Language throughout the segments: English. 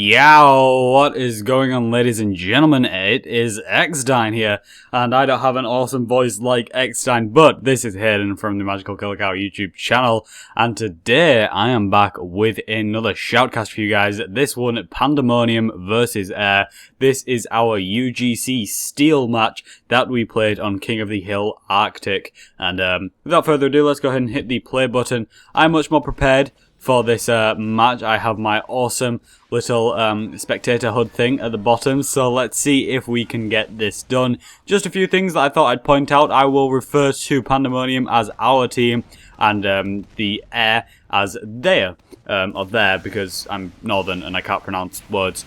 Yow, what is going on, ladies and gentlemen? It is Eckstein here, and I don't have an awesome voice like Eckstein, but this is Hayden from the Magical Killer Cow YouTube channel, and today I am back with another shoutcast for you guys. This one, pandaMonium versus Air. This is our UGC Steel match that we played on King of the Hill Arctic, and without further ado, let's go ahead and hit the play button. I'm much more prepared for this match. I have my awesome little spectator HUD thing at the bottom, so let's see if we can get this done. Just a few things that I thought I'd point out. I will refer to pandaMonium as our team and the Air as their, or their, because I'm northern and I can't pronounce words.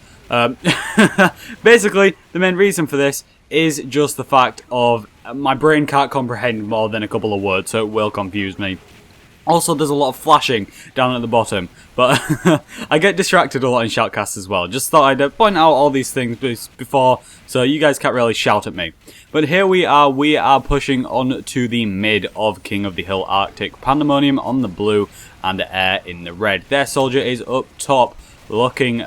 Basically, the main reason for this is just the fact of my brain can't comprehend more than a couple of words, so it will confuse me. Also, there's a lot of flashing down at the bottom, but I get distracted a lot in shoutcasts as well. Just thought I'd point out all these things before, so you guys can't really shout at me. But here we are pushing on to the mid of King of the Hill Arctic. pandaMonium on the blue and Air in the red. Their soldier is up top, looking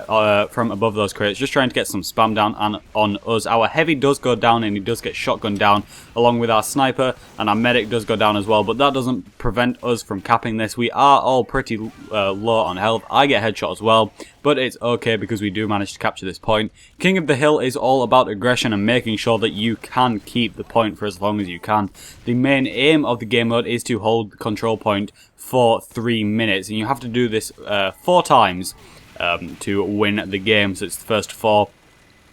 from above those crates, just trying to get some spam down on us. Our heavy does go down and he does get shotgun down along with our sniper, and our medic does go down as well, but that doesn't prevent us from capping this. We are all pretty low on health. I get headshot as well, but it's okay because we do manage to capture this point. King of the Hill is all about aggression and making sure that you can keep the point for as long as you can. The main aim of the game mode is to hold the control point for 3 minutes, and you have to do this 4 times to win the game, so it's the first 4,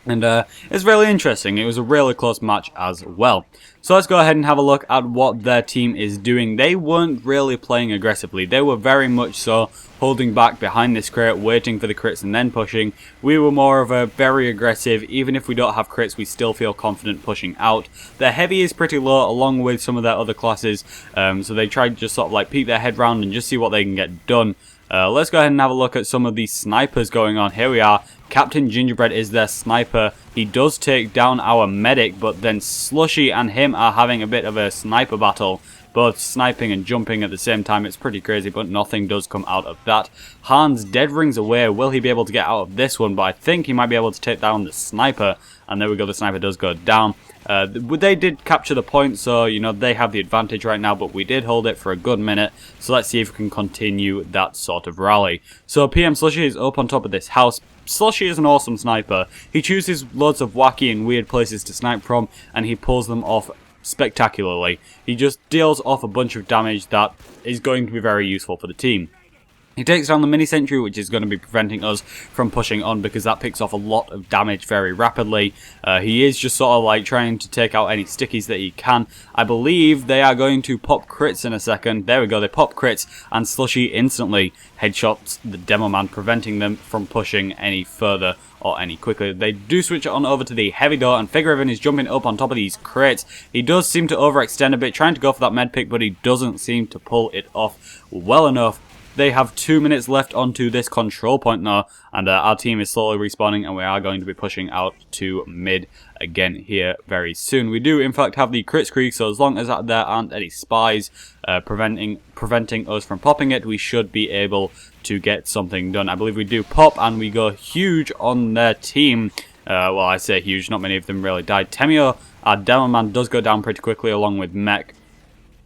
and it's really interesting. It was a really close match as well. So let's go ahead and have a look at what their team is doing. They weren't really playing aggressively. They were very much so holding back behind this crate, waiting for the crits and then pushing. We were more of a very aggressive, even if we don't have crits, we still feel confident pushing out. Their heavy is pretty low along with some of their other classes, so they tried to just sort of like peek their head round and just see what they can get done. Let's go ahead and have a look at some of these snipers going on. Here we are. Captain Gingerbread is their sniper. He does take down our medic, but then Slushy and him are having a bit of a sniper battle. Both sniping and jumping at the same time. It's pretty crazy, but nothing does come out of that. Hans dead rings away. Will he be able to get out of this one? But I think he might be able to take down the sniper. And there we go, the sniper does go down. They did capture the point, so, you know, they have the advantage right now, but we did hold it for a good minute. So let's see if we can continue that sort of rally. So PM Slushy is up on top of this house. Slushy is an awesome sniper. He chooses loads of wacky and weird places to snipe from, and he pulls them off spectacularly. He just deals off a bunch of damage that is going to be very useful for the team. He takes down the mini sentry, which is going to be preventing us from pushing on because that picks off a lot of damage very rapidly. He is just sort of like trying to take out any stickies that he can. I believe they are going to pop crits in a second. There we go, they pop crits, and Slushy instantly headshots the demo man, preventing them from pushing any further or any quicker. They do switch it on over to the heavy door, and Figuraven is jumping up on top of these crates. He does seem to overextend a bit, trying to go for that med pick, but he doesn't seem to pull it off well enough. They have 2 minutes left onto this control point now, and our team is slowly respawning, and we are going to be pushing out to mid again here very soon. We do in fact have the crit streak, so as long as there aren't any spies preventing us from popping it, we should be able to get something done. I believe we do pop, and we go huge on their team. Well, I say huge, not many of them really died. Temio, our demo man, does go down pretty quickly along with Mech.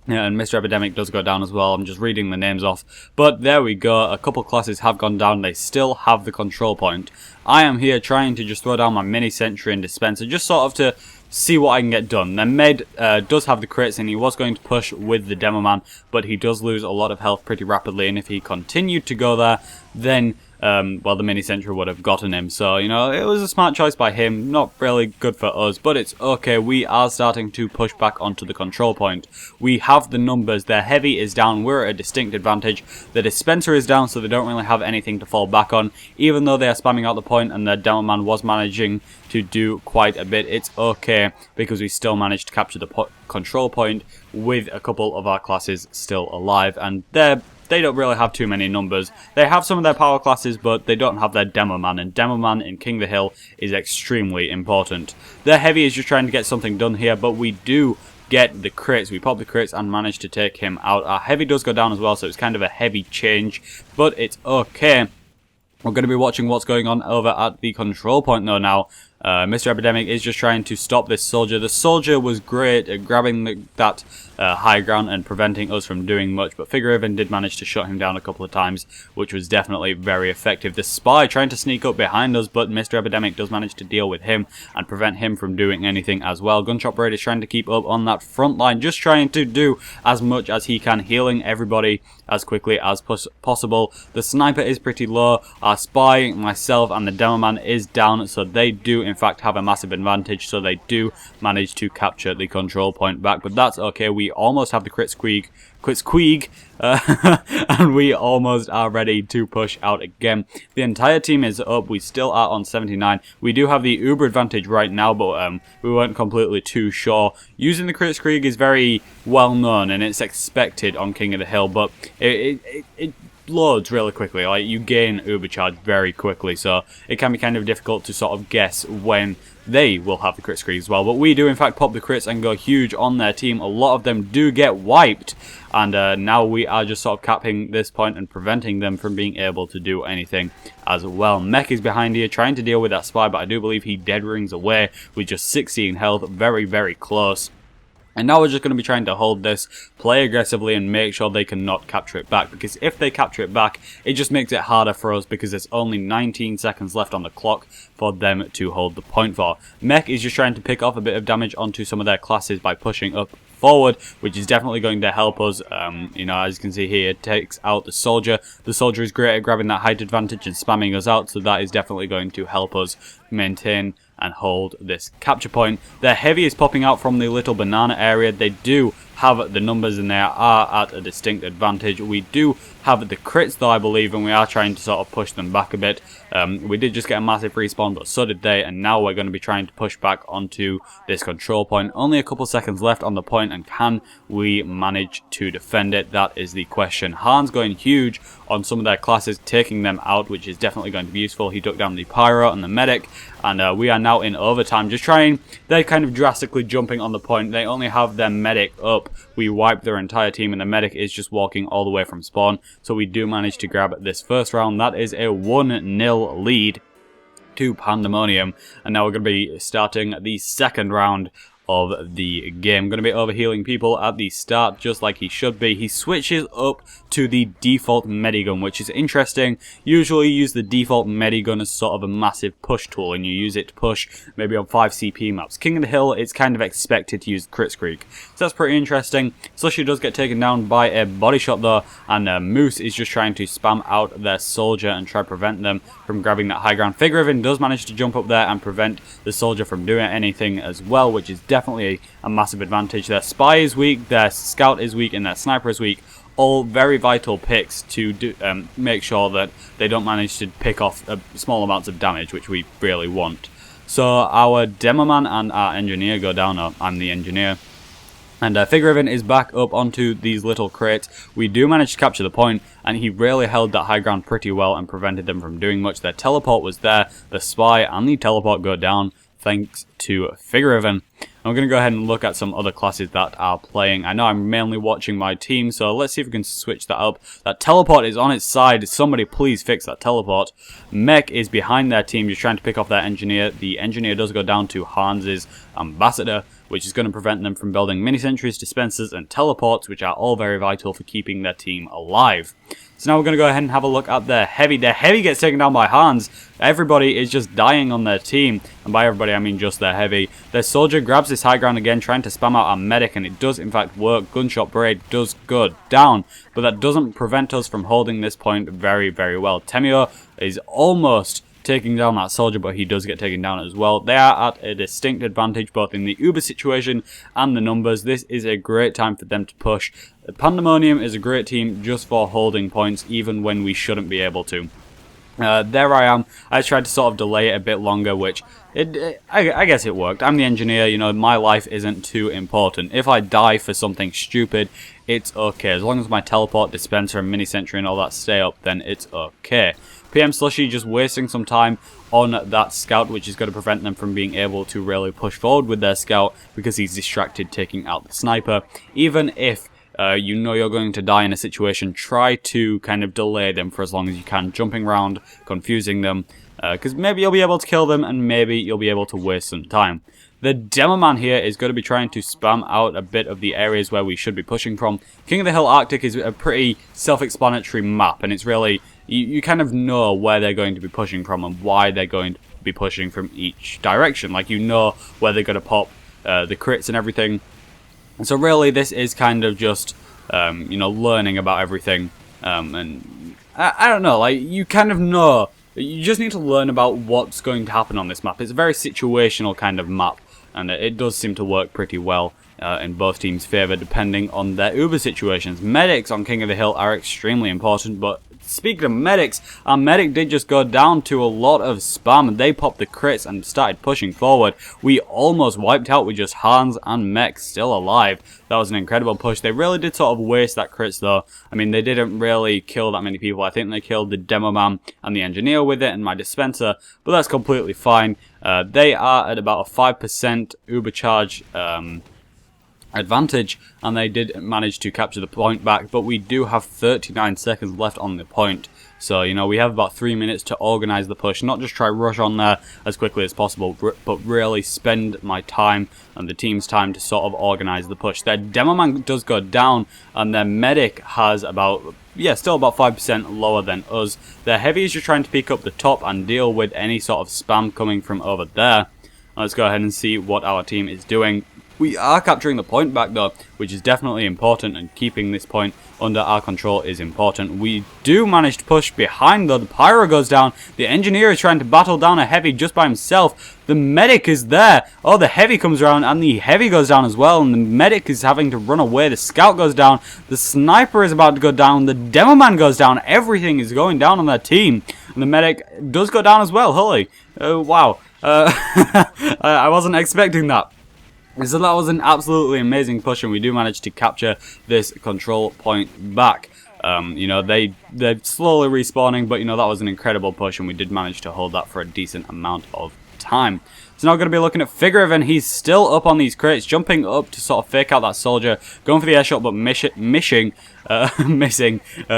Yeah, and Mr. Epidemic does go down as well. I'm just reading the names off. But there we go. A couple classes have gone down. They still have the control point. I am here trying to just throw down my mini sentry and dispenser, just sort of to see what I can get done. Then Med does have the crits, and he was going to push with the demo man, but he does lose a lot of health pretty rapidly, and if he continued to go there, then well, the mini sentry would have gotten him. So, you know, it was a smart choice by him. Not really good for us, but it's okay. We are starting to push back onto the control point. We have the numbers. Their heavy is down. We're at a distinct advantage. The dispenser is down, so they don't really have anything to fall back on. Even though they are spamming out the point and their demo man was managing to do quite a bit, it's okay because we still managed to capture the control point with a couple of our classes still alive, and they don't really have too many numbers. They have some of their power classes, but they don't have their demo man, and demo man in King of the Hill is extremely important. Their heavy is just trying to get something done here, but we do get the crits. We pop the crits and manage to take him out. Our heavy does go down as well, so it's kind of a heavy change, but it's okay. We're going to be watching what's going on over at the control point though now. Mr. Epidemic is just trying to stop this soldier. The soldier was great at grabbing that high ground and preventing us from doing much, but Figurehaven did manage to shut him down a couple of times, which was definitely very effective. The spy trying to sneak up behind us, but Mr. Epidemic does manage to deal with him and prevent him from doing anything as well. Gunshot Braid is trying to keep up on that front line, just trying to do as much as he can, healing everybody as quickly as possible. The sniper is pretty low. Our spy, myself, and the demo man is down, so they do in fact have a massive advantage, so they do manage to capture the control point back, but that's okay. We almost have the crit squeak, and we almost are ready to push out again. The entire team is up. We still are on 79. We do have the uber advantage right now, but we weren't completely too sure. Using the crit squeak is very well known and it's expected on King of the Hill, but it loads really quickly. Like, you gain uber charge very quickly, so it can be kind of difficult to sort of guess when they will have the crit screen as well. But we do in fact pop the crits and go huge on their team. A lot of them do get wiped, and now we are just sort of capping this point and preventing them from being able to do anything as well. Mech is behind here trying to deal with that spy, but I do believe he dead rings away with just 16 health. Very, very close. And now we're just going to be trying to hold this, play aggressively, and make sure they cannot capture it back. Because if they capture it back, it just makes it harder for us, because there's only 19 seconds left on the clock for them to hold the point for. Mech is just trying to pick off a bit of damage onto some of their classes by pushing up forward, which is definitely going to help us. You know, as you can see here, it takes out the soldier. The soldier is great at grabbing that height advantage and spamming us out, so that is definitely going to help us maintain and hold this capture point. Their heavy is popping out from the little banana area. They do have the numbers and they are at a distinct advantage. We do have the crits though, I believe, and we are trying to sort of push them back a bit. We did just get a massive respawn, but so did they, and now we're going to be trying to push back onto this control point. Only a couple seconds left on the point, and can we manage to defend it? That is the question. Han's going huge on some of their classes, taking them out, which is definitely going to be useful. He took down the pyro and the medic, and we are now in overtime. Just trying, they're kind of drastically jumping on the point. They only have their medic up. We wiped their entire team, and the medic is just walking all the way from spawn. So we do manage to grab this first round. That is a 1-0 lead to pandaMonium. And now we're going to be starting the second round of the game. Going to be overhealing people at the start, just like he should be. He switches up to the default medigun, which is interesting. Usually you use the default medigun as sort of a massive push tool, and you use it to push maybe on 5 CP maps. King of the Hill, it's kind of expected to use crit streak, so that's pretty interesting. Slushy does get taken down by a body shot though, and Moose is just trying to spam out their soldier and try to prevent them from grabbing that high ground. Figurehaven does manage to jump up there and prevent the soldier from doing anything as well, which is definitely a massive advantage. Their spy is weak, their scout is weak, and their sniper is weak. All very vital picks to make sure that they don't manage to pick off small amounts of damage, which we really want. So our demo man and our engineer go down. I'm the engineer. And Figurehaven is back up onto these little crates. We do manage to capture the point, and he really held that high ground pretty well and prevented them from doing much. Their teleport was there. The spy and the teleport go down thanks to Figurehaven. I'm going to go ahead and look at some other classes that are playing. I know I'm mainly watching my team, so let's see if we can switch that up. That teleport is on its side. Somebody please fix that teleport. Mech is behind their team, just trying to pick off their engineer. The engineer does go down to Hans's ambassador, which is going to prevent them from building mini-sentries, dispensers, and teleports, which are all very vital for keeping their team alive. So now we're going to go ahead and have a look at their heavy. Their heavy gets taken down by Hans. Everybody is just dying on their team. And by everybody, I mean just their heavy. Their soldier grabs this high ground again, trying to spam out our medic, and it does in fact work. Gunshot Braid does go down, but that doesn't prevent us from holding this point very, very well. Temio is almost taking down that soldier, but he does get taken down as well. They are at a distinct advantage both in the Uber situation and the numbers. This is a great time for them to push. pandaMonium is a great team just for holding points even when we shouldn't be able to. There I am. I tried to sort of delay it a bit longer, which I guess it worked. I'm the engineer, you know, my life isn't too important. If I die for something stupid, it's okay. As long as my teleport, dispenser, and mini-sentry and all that stay up, then it's okay. PM Slushy just wasting some time on that scout, which is going to prevent them from being able to really push forward with their scout because he's distracted taking out the sniper. Even if you know you're going to die in a situation, try to kind of delay them for as long as you can, jumping around, confusing them, because maybe you'll be able to kill them and maybe you'll be able to waste some time. The Demo Man here is going to be trying to spam out a bit of the areas where we should be pushing from. King of the Hill Arctic is a pretty self-explanatory map, and it's really, you kind of know where they're going to be pushing from and why they're going to be pushing from each direction. Like, you know where they're going to pop the crits and everything. And so really this is kind of just, you know, learning about everything. And I don't know, like, you kind of know, you just need to learn about what's going to happen on this map. It's a very situational kind of map. And it does seem to work pretty well in both teams' favour, depending on their Uber situations. Medics on King of the Hill are extremely important, but speaking of medics, our medic did just go down to a lot of spam, and they popped the crits and started pushing forward. We almost wiped out with just Hans and Mech still alive. That was an incredible push. They really did sort of waste that crits though. I mean, they didn't really kill that many people. I think they killed the Demo Man and the Engineer with it and my Dispenser, but that's completely fine. They are at about a 5% Uber charge advantage, and they did manage to capture the point back, but we do have 39 seconds left on the point. So, you know, we have about 3 minutes to organise the push, not just try rush on there as quickly as possible, but really spend my time and the team's time to sort of organise the push. Their Demo Man does go down, and their medic has about, yeah, still about 5% lower than us. Their heavy is just trying to pick up the top and deal with any sort of spam coming from over there. Let's go ahead and see what our team is doing. We are capturing the point back though, which is definitely important, and keeping this point under our control is important. We do manage to push behind though. The Pyro goes down. The Engineer is trying to battle down a heavy just by himself. The medic is there. Oh, the heavy comes around and the heavy goes down as well, and the medic is having to run away. The scout goes down. The sniper is about to go down. The Demo Man goes down. Everything is going down on their team. And the medic does go down as well. Holy. Wow. I wasn't expecting that. So that was an absolutely amazing push, and we do manage to capture this control point back. You know, they're slowly respawning, but you know, that was an incredible push, and we did manage to hold that for a decent amount of time. So now we're going to be looking at Figurative, and he's still up on these crates, jumping up to sort of fake out that soldier, going for the airshot, but missing,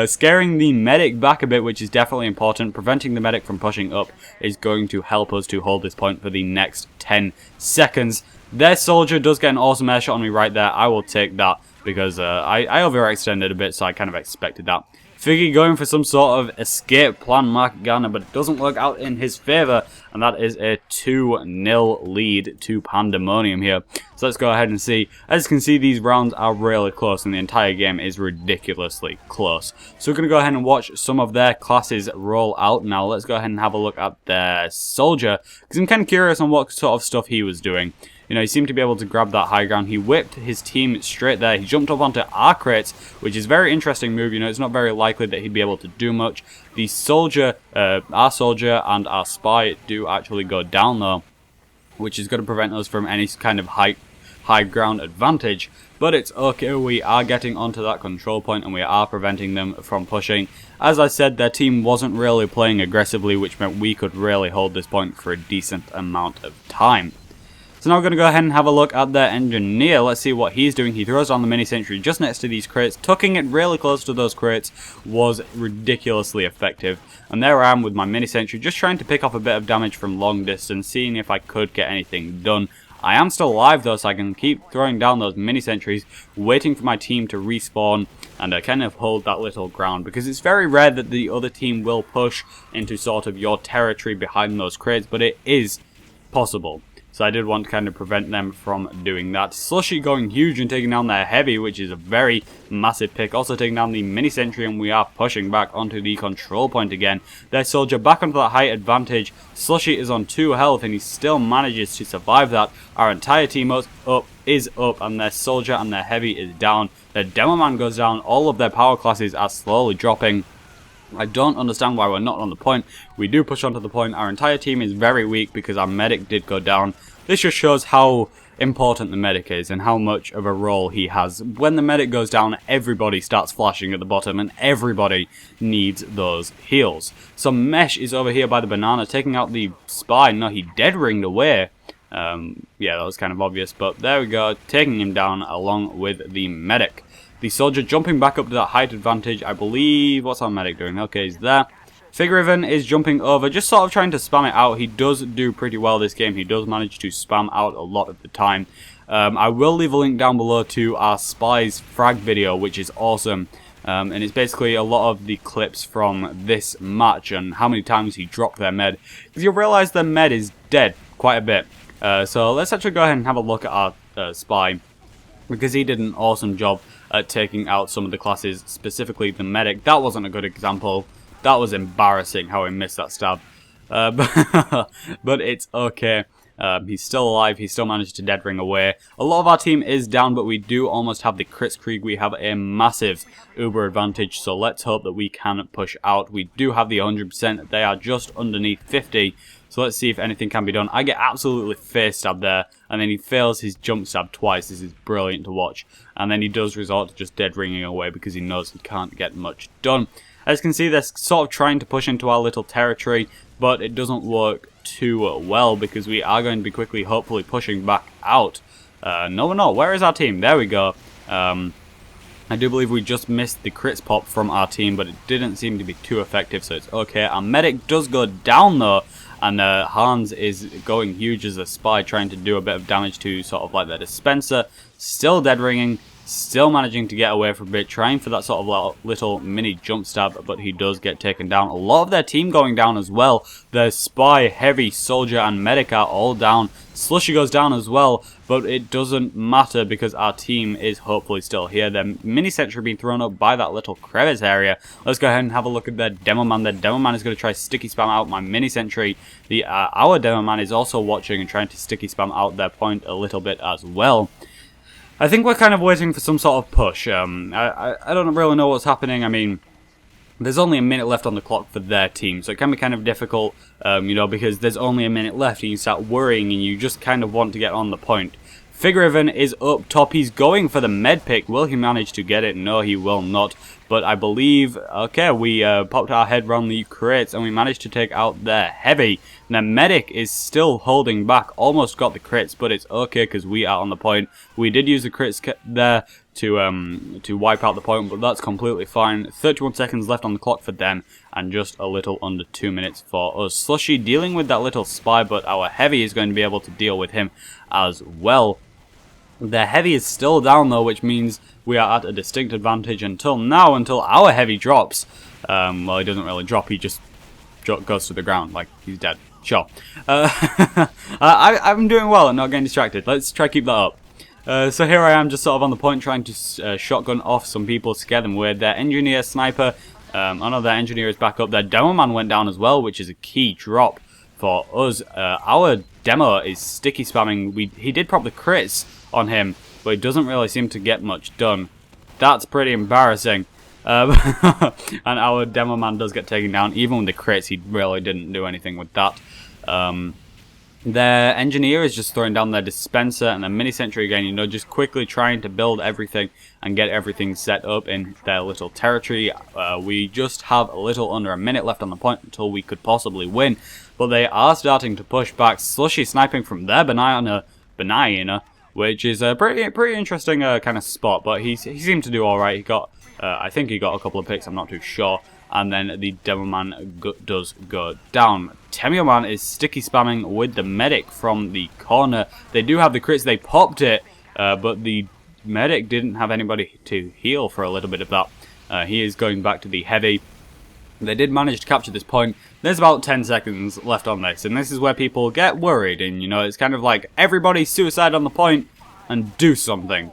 scaring the medic back a bit, which is definitely important. Preventing the medic from pushing up is going to help us to hold this point for the next 10 seconds. Their soldier does get an awesome airshot on me right there. I will take that because I overextended a bit, so I kind of expected that. Figgy going for some sort of escape plan, Mark Garner, but it doesn't work out in his favour, and that is a 2-0 lead to pandaMonium here. So let's go ahead and see. As you can see, these rounds are really close, and the entire game is ridiculously close. So we're going to go ahead and watch some of their classes roll out now. Let's go ahead and have a look at their soldier, because I'm kind of curious on what sort of stuff he was doing. You know, he seemed to be able to grab that high ground. He whipped his team straight there. He jumped up onto our crates, which is a very interesting move. You know, it's not very likely that he'd be able to do much. The soldier, our soldier and our spy do actually go down though, which is going to prevent us from any kind of high ground advantage. But it's okay, we are getting onto that control point and we are preventing them from pushing. As I said, their team wasn't really playing aggressively, which meant we could really hold this point for a decent amount of time. So now we're going to go ahead and have a look at their Engineer. Let's see what he's doing. He throws on the mini sentry just next to these crates. Tucking it really close to those crates was ridiculously effective. And there I am with my mini sentry, just trying to pick off a bit of damage from long distance, seeing if I could get anything done. I am still alive though, so I can keep throwing down those mini sentries, waiting for my team to respawn and kind of hold that little ground, because it's very rare that the other team will push into sort of your territory behind those crates, but it is possible. So I did want to kind of prevent them from doing that. Slushy going huge and taking down their heavy, which is a very massive pick. Also taking down the mini sentry, and we are pushing back onto the control point again. Their soldier back onto that height advantage. Slushy is on 2 health and he still manages to survive that. Our entire team is up, and their soldier and their heavy is down. Their Demo Man goes down. All of their power classes are slowly dropping. I don't understand why we're not on the point. We do push onto the point. Our entire team is very weak because our medic did go down. This just shows how important the medic is and how much of a role he has. When the medic goes down, everybody starts flashing at the bottom and everybody needs those heals. So Mesh is over here by the banana taking out the spy. No, he dead ringed away. Yeah, that was kind of obvious, but there we go, taking him down along with the medic. The soldier jumping back up to that height advantage, I believe. What's our medic doing? Okay, he's there. Figuraven is jumping over, just sort of trying to spam it out. He does do pretty well this game. He does manage to spam out a lot of the time. I will leave a link down below to our Spies frag video, which is awesome. And it's basically a lot of the clips from this match and how many times he dropped their med. Because you'll realise their med is dead quite a bit. So let's actually go ahead and have a look at our Spy, because he did an awesome job at taking out some of the classes, specifically the medic. That wasn't a good example. That was embarrassing how he missed that stab. But it's okay. He's still alive. He still managed to dead ring away. A lot of our team is down, but we do almost have the Kritzkrieg. We have a massive Uber advantage, so let's hope that we can push out. We do have the 100%. They are just underneath 50. So let's see if anything can be done. I get absolutely face stabbed there, and then he fails his jump stab twice. This is brilliant to watch. And then he does resort to just dead ringing away because he knows he can't get much done. As you can see, they're sort of trying to push into our little territory, but it doesn't work too well because we are going to be quickly, hopefully, pushing back out. No, we're not. Where is our team? There we go. I do believe we just missed the crits pop from our team, but it didn't seem to be too effective, so it's okay. Our medic does go down, though. And Hans is going huge as a spy, trying to do a bit of damage to sort of like the dispenser. Still dead ringing, still managing to get away from it, trying for that sort of little mini jump stab, but he does get taken down. A lot of their team going down as well. The spy, heavy, soldier, and medic are all down. Slushy goes down as well, but it doesn't matter because our team is hopefully still here. Their mini sentry being thrown up by that little crevice area. Let's go ahead and have a look at their demo man. Their demo man is going to try sticky spam out my mini sentry. Our demo man is also watching and trying to sticky spam out their point a little bit as well. I think we're kind of waiting for some sort of push. I don't really know what's happening. I mean, there's only a minute left on the clock for their team, so it can be kind of difficult, you know, because there's only a minute left and you start worrying and you just kind of want to get on the point. Figuraven is up top. He's going for the med pick. Will he manage to get it? No, he will not. But I believe, okay, we popped our head around the crates and we managed to take out their heavy. And the medic is still holding back. Almost got the crits, but it's okay because we are on the point. We did use the crits there to wipe out the point, but that's completely fine. 31 seconds left on the clock for them, and just a little under 2 minutes for us. Slushy dealing with that little spy, but our heavy is going to be able to deal with him as well. Their heavy is still down though, which means we are at a distinct advantage until now, until our heavy drops. Well, he doesn't really drop, he just goes to the ground, like he's dead. Sure. I'm doing well and not getting distracted. Let's try to keep that up. So here I am just sort of on the point trying to shotgun off some people, scare them away. Their engineer sniper, oh no, their engineer is back up. Their demo man went down as well, which is a key drop for us. Our demo is sticky spamming. He did pop the crits on him, but it doesn't really seem to get much done. That's pretty embarrassing. And our demo man does get taken down. Even with the crits, he really didn't do anything with that. Their engineer is just throwing down their dispenser and their mini sentry again, you know, just quickly trying to build everything and get everything set up in their little territory. We just have a little under a minute left on the point until we could possibly win, but they are starting to push back. Slushy sniping from their banana, which is a pretty interesting kind of spot, but he seemed to do alright. He got, I think he got a couple of picks, I'm not too sure. And then the demo man does go down. Temio man is sticky spamming with the medic from the corner. They do have the crits, they popped it, but the medic didn't have anybody to heal for a little bit of that. He is going back to the heavy. They did manage to capture this point. There's about 10 seconds left on this, and this is where people get worried, and you know, it's kind of like everybody suicide on the point and do something.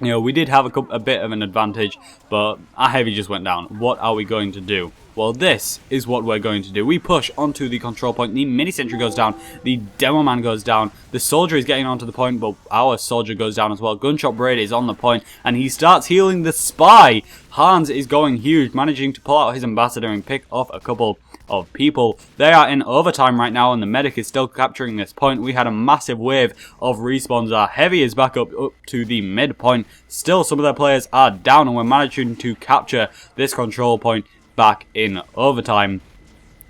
You know, we did have a bit of an advantage, but our heavy just went down. What are we going to do? Well, this is what we're going to do. We push onto the control point. The mini sentry goes down. The demo man goes down. The soldier is getting onto the point, but our soldier goes down as well. Gunshot Braid is on the point, and he starts healing the spy. Hans is going huge, managing to pull out his ambassador and pick off a couple of people. They are in overtime right now, and the medic is still capturing this point. We had a massive wave of respawns. Our heavy is back up to the midpoint. Still, some of their players are down, and we're managing to capture this control point back in overtime.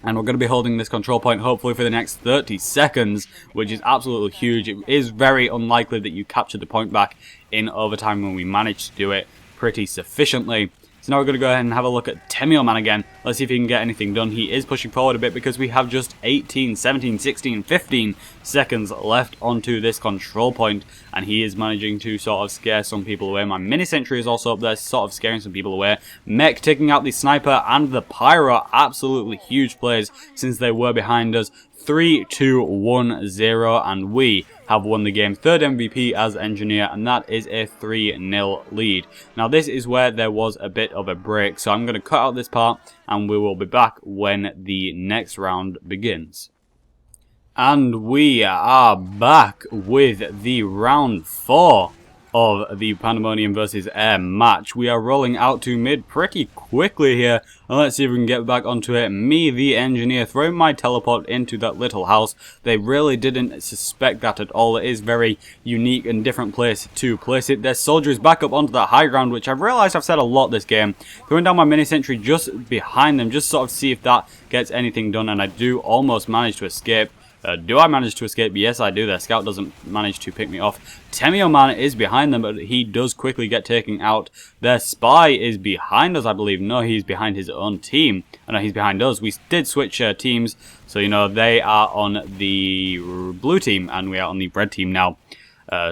And we're going to be holding this control point hopefully for the next 30 seconds, which is absolutely huge. It is very unlikely that you capture the point back in overtime when we manage to do it pretty sufficiently. So now we're going to go ahead and have a look at pandaMonium again. Let's see if he can get anything done. He is pushing forward a bit because we have just 18, 17, 16, 15 seconds left onto this control point, and he is managing to sort of scare some people away. My mini sentry is also up there, sort of scaring some people away. Mech taking out the sniper and the pyro. Absolutely huge plays since they were behind us. 3, 2, 1, 0, and we have won the game. Third MVP as engineer, and that is a 3-0 lead. Now this is where there was a bit of a break, so I'm going to cut out this part and we will be back when the next round begins. And we are back with the round 4 of the pandaMonium versus Air match. We are rolling out to mid pretty quickly here, and let's see if we can get back onto it. Me, the engineer, throwing my teleport into that little house. They really didn't suspect that at all. It is very unique and different place to place it. Their soldier is back up onto that high ground, which I've realised I've said a lot this game. Throwing down my mini sentry just behind them, just sort of see if that gets anything done, and I do almost manage to escape. Do I manage to escape? Yes, I do. Their scout doesn't manage to pick me off. pandaMonium is behind them, but he does quickly get taken out. Their spy is behind us, I believe. No, he's behind his own team. No, he's behind us. We did switch teams, so, you know, they are on the blue team, and we are on the red team now.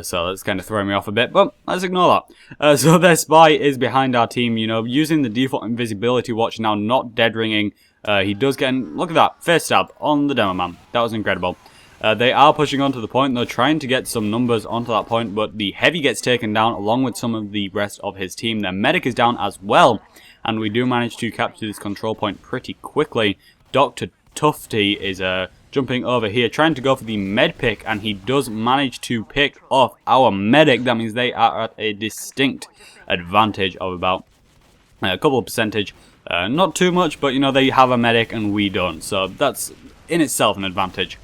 So that's kind of throwing me off a bit, but let's ignore that. So their spy is behind our team, you know, using the default invisibility watch now, not dead ringing. He does get in, look at that, face stab on the demo man. That was incredible. They are pushing onto the point, they're trying to get some numbers onto that point, but the heavy gets taken down along with some of the rest of his team. Their medic is down as well, and we do manage to capture this control point pretty quickly. Dr. Tufty is jumping over here, trying to go for the med pick, and he does manage to pick off our medic. That means they are at a distinct advantage of about a couple of percentage. Not too much, but, you know, they have a medic and we don't, so that's in itself an advantage.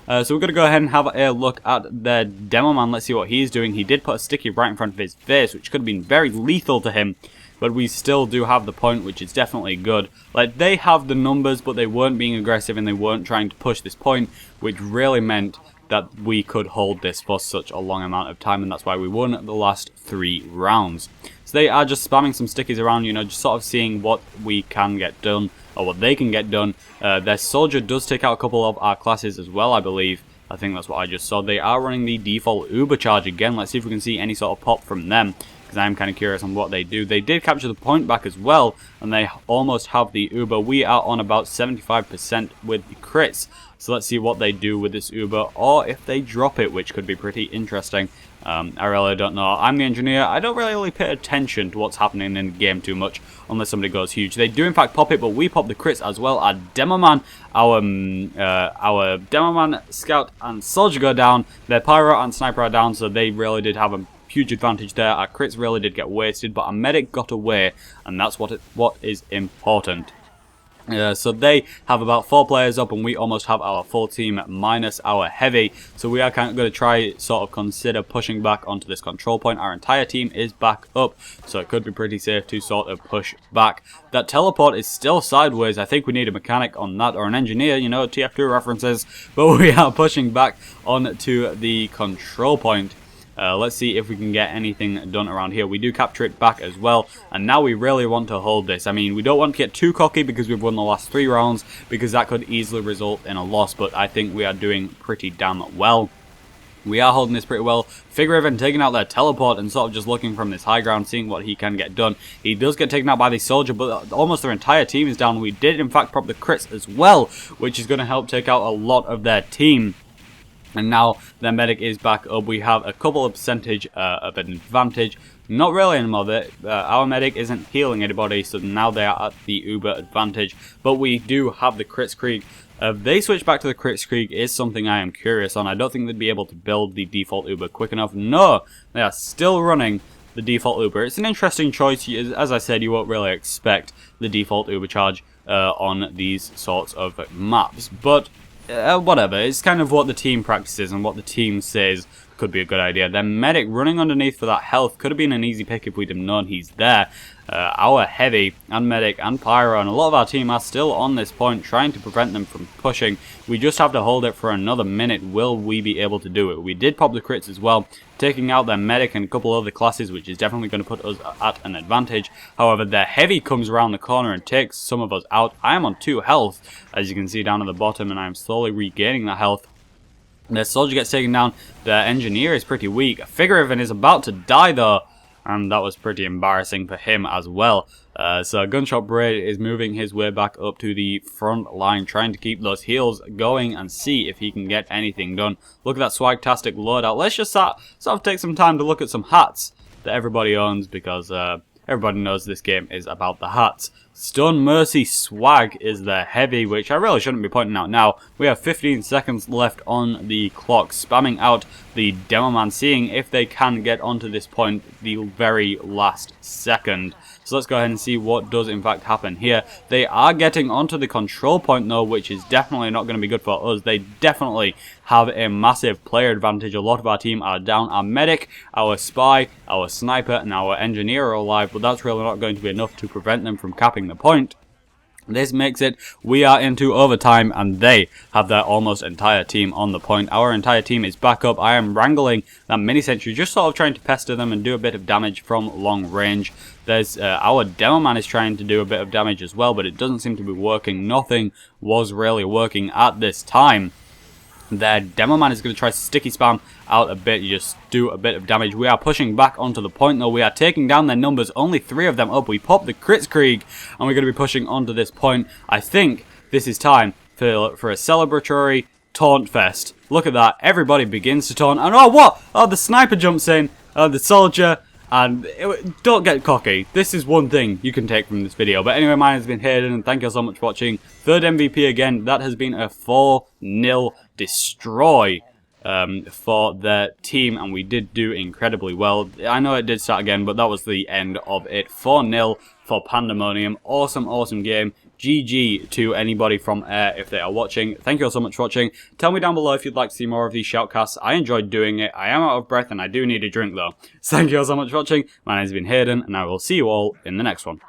So we're going to go ahead and have a look at their demo man. Let's see what he's doing. He did put a sticky right in front of his face, which could have been very lethal to him, but we still do have the point, which is definitely good. Like, they have the numbers, but they weren't being aggressive and they weren't trying to push this point, which really meant that we could hold this for such a long amount of time, and that's why we won the last 3 rounds. So they are just spamming some stickies around, you know, just sort of seeing what we can get done, or what they can get done. Their soldier does take out a couple of our classes as well, I believe. I think that's what I just saw. They are running the default Uber charge again. Let's see if we can see any sort of pop from them, because I'm kind of curious on what they do. They did capture the point back as well, and they almost have the Uber. We are on about 75% with the crits. So let's see what they do with this Uber, or if they drop it, which could be pretty interesting. I really don't know. I'm the engineer. I don't really pay attention to what's happening in the game too much, unless somebody goes huge. They do in fact pop it, but we pop the crits as well. Our demo man, our demo man, scout, and soldier go down. Their pyro and sniper are down, so they really did have a huge advantage there. Our crits really did get wasted, but our medic got away, and that's what is important. So they have about 4 players up, and we almost have our full team minus our heavy. So we are kind of going to try sort of consider pushing back onto this control point. Our entire team is back up, so it could be pretty safe to sort of push back. That teleport is still sideways. I think we need a mechanic on that, or an engineer, you know, TF2 references. But we are pushing back onto the control point. Let's see if we can get anything done around here. We do capture it back as well, and now we really want to hold this. I mean, we don't want to get too cocky because we've won the last 3 rounds, because that could easily result in a loss, but I think we are doing pretty damn well. We are holding this pretty well. Figure even taking out their teleport and sort of just looking from this high ground, seeing what he can get done. He does get taken out by the soldier, but almost their entire team is down. We did in fact prop the crits as well, which is going to help take out a lot of their team. And now their medic is back up. We have a couple of percentage of an advantage. Not really anymore. Our medic isn't healing anybody, so now they are at the uber advantage. But we do have the Kritzkrieg. If they switch back to the Kritzkrieg is something I am curious on. I don't think they'd be able to build the default uber quick enough. No, they are still running the default uber. It's an interesting choice. As I said, you won't really expect the default uber charge on these sorts of maps, but whatever. It's kind of what the team practices and what the team says could be a good idea. Their medic running underneath for that health could have been an easy pick if we'd have known he's there. Our heavy and medic and pyro and a lot of our team are still on this point, trying to prevent them from pushing. We just have to hold it for another minute. Will we be able to do it? We did pop the crits as well, taking out their medic and a couple other classes, which is definitely going to put us at an advantage. However, their heavy comes around the corner and takes some of us out. I am on 2 health, as you can see down at the bottom, and I am slowly regaining that health. Their soldier gets taken down. Their engineer is pretty weak. Figuraven is about to die though, and that was pretty embarrassing for him as well. So Gunshot Braid is moving his way back up to the front line, trying to keep those heals going and see if he can get anything done. Look at that swagtastic loadout. Let's just sort of take some time to look at some hats that everybody owns, because everybody knows this game is about the hats. Stone Mercy Swag is their heavy, which I really shouldn't be pointing out now. We have 15 seconds left on the clock, spamming out the Demo Man, seeing if they can get onto this point the very last second. So let's go ahead and see what does in fact happen here. They are getting onto the control point though, which is definitely not going to be good for us. They definitely have a massive player advantage. A lot of our team are down. Our medic, our spy, our sniper, and our engineer are alive, but that's really not going to be enough to prevent them from capping the point. This makes it, we are into overtime, and they have their almost entire team on the point. Our entire team is back up. I am wrangling that mini sentry, just sort of trying to pester them and do a bit of damage from long range. There's our Demo Man is trying to do a bit of damage as well, but it doesn't seem to be working. Nothing was really working at this time. Their Demo Man is going to try to sticky spam out a bit, just do a bit of damage. We are pushing back onto the point though. We are taking down their numbers, only 3 of them up. We pop the Kritzkrieg and we're going to be pushing onto this point. I think this is time for a celebratory taunt fest. Look at that, everybody begins to taunt, and oh what? Oh, the sniper jumps in, the soldier, and don't get cocky. This is one thing you can take from this video. But anyway, mine has been Hayden, and thank you so much for watching. 3rd MVP again. That has been a 4-0 destroy for the team, and we did do incredibly well. I know it did start again, but that was the end of it. 4-0 for pandaMonium. Awesome, awesome game. GG to anybody from Air if they are watching. Thank you all so much for watching. Tell me down below if you'd like to see more of these shoutcasts. I enjoyed doing it. I am out of breath and I do need a drink though. So thank you all so much for watching. My name's been Hayden, and I will see you all in the next one.